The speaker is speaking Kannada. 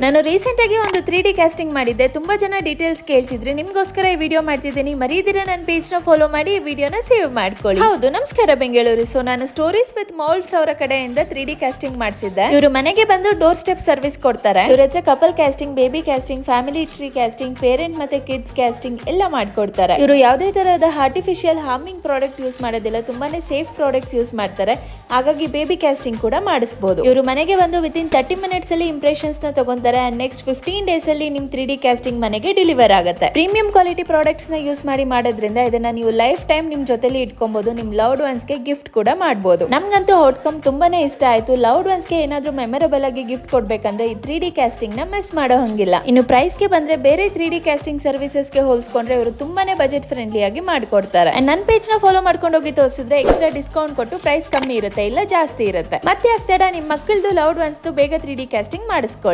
ನಾನು ರೀಸೆಂಟ್ ಆಗಿ ಒಂದು 3D ಕ್ಯಾಸ್ಟಿಂಗ್ ಮಾಡಿದ್ದೆ. ತುಂಬಾ ಜನ ಡೀಟೇಲ್ಸ್ ಕೇಳ್ತಿದ್ರಿ, ನಿಮ್ಗೋಸ್ಕರ ಈ ವಿಡಿಯೋ ಮಾಡ್ತಿದ್ದೀನಿ. ಮರೀದಿರ ನನ್ನ ಪೇಜ್ ನ ಫಾಲೋ ಮಾಡಿ ಈ ವಿಡಿಯೋನ ಸೇವ್ ಮಾಡ್ಕೊಳ್ಳಿ. ಹೌದು, ನಮಸ್ಕಾರ ಬೆಂಗಳೂರು. ಸೊ ನಾನು ಸ್ಟೋರೀಸ್ ವಿತ್ ಮೌಲ್ಡ್ಸ್ ಅವರ ಕಡೆಯಿಂದ 3D ಕ್ಯಾಸ್ಟಿಂಗ್ ಮಾಡಿಸಿದ್ದೆ. ಇವರು ಮನೆಗೆ ಬಂದು ಡೋರ್ ಸ್ಟೆಪ್ ಸರ್ವಿಸ್ ಕೊಡ್ತಾರೆ. ಇವ್ರ ಹತ್ರ couple casting, baby casting, family tree casting, parent ಮತ್ತೆ ಕಿಡ್ಸ್ ಕ್ಯಾಸ್ಟಿಂಗ್ ಎಲ್ಲ ಮಾಡ್ಕೊಡ್ತಾರೆ. ಇವರು ಯಾವುದೇ ತರಹದ ಆರ್ಟಿಫಿಷಿಯಲ್ ಹಾರ್ಮಿಂಗ್ ಪ್ರಾಡಕ್ಟ್ ಯೂಸ್ ಮಾಡೋದಿಲ್ಲ, ತುಂಬಾನೇ ಸೇಫ್ ಪ್ರಾಡಕ್ಟ್ಸ್ ಯೂಸ್ ಮಾಡ್ತಾರೆ. ಹಾಗಾಗಿ ಬೇಬಿ ಕ್ಯಾಸ್ಟಿಂಗ್ ಕೂಡ ಮಾಡಿಸಬಹುದು. ಇವರು ಮನೆಗೆ ಬಂದು ವಿತಿನ್ 30 ಮಿನಿಟ್ಸ್ ಅಲ್ಲಿ ಇಂಪ್ರೆಷನ್ಸ್ ನ ತಗೊಂತಾರೆ. ನೆಕ್ಸ್ಟ್ 15 ಡೇಸ್ ಅಲ್ಲಿ ನಿಮ್ 3D ಕ್ಯಾಸ್ಟಿಂಗ್ ಮನೆಗೆ ಡೆಲಿವರ್ ಆಗುತ್ತೆ. ಪ್ರೀಮಿಯಂ ಕ್ವಾಲಿಟಿ ಪ್ರಾಡಕ್ಟ್ಸ್ ನ ಯೂಸ್ ಮಾಡೋದ್ರಿಂದ ಇದನ್ನ ನೀವು ಲೈಫ್ ಟೈಮ್ ನಿಮ್ ಜೊತೆಲಿ ಇಟ್ಕೊಬಹುದು. ನಿಮ್ ಲವ್ಡ್ ಒನ್ಸ್ ಗೆ ಗಿಫ್ಟ್ ಕೂಡ ಮಾಡಬಹುದು. ನಮ್ಗಂತೂ ಔಟ್ಕಮ್ ತುಂಬಾನೇ ಇಷ್ಟ ಆಯ್ತು. ಲವ್ಡ್ ಒನ್ಸ್ ಗೆ ಏನಾದ್ರೂ ಮೆಮೊರಬಲ್ ಆಗಿ ಗಿಫ್ಟ್ ಕೊಡ್ಬೇಕಂದ್ರೆ ಈ 3D ಕ್ಯಾಸ್ಟಿಂಗ್ ನ ಮಿಸ್ ಮಾಡೋ ಹಂಗಿಲ್ಲ. ಇನ್ನು ಪ್ರೈಸ್ ಗೆ ಬಂದ್ರೆ ಬೇರೆ 3D ಕ್ಯಾಸ್ಟಿಂಗ್ ಸರ್ವಿಸಸ್ ಗೆ ಹೋಲಿಸ್ಕೊಂಡ್ರೆ ಇವರು ತುಂಬಾನೇ ಬಜೆಟ್ ಫ್ರೆಂಡ್ಲಿ ಆಗಿ ಮಾಡ್ಕೊಡ್ತಾರೆ. ನನ್ನ ಪೇಜ್ ನ ಫಾಲೋ ಮಾಡ್ಕೊಂಡು ಹೋಗಿ ತೋರಿಸಿದ್ರೆ ಎಕ್ಸ್ಟ್ರಾ ಡಿಸ್ಕೌಂಟ್ ಕೊಟ್ಟು ಪ್ರೈಸ್ ಕಮ್ಮಿ ಇರುತ್ತೆ, ಇಲ್ಲ ಜಾಸ್ತಿ ಇರುತ್ತೆ. ಮತ್ತೆ ಆಗ್ತಡ ನಿಮ್ ಮಕ್ಕಳದು ಲವ್ಡ್ ಒನ್ಸ್ ಬೇಗ 3D ಕ್ಯಾಸ್ಟಿಂಗ್ ಮಾಡಿಸ್ಕೊಳ್ಳಿ.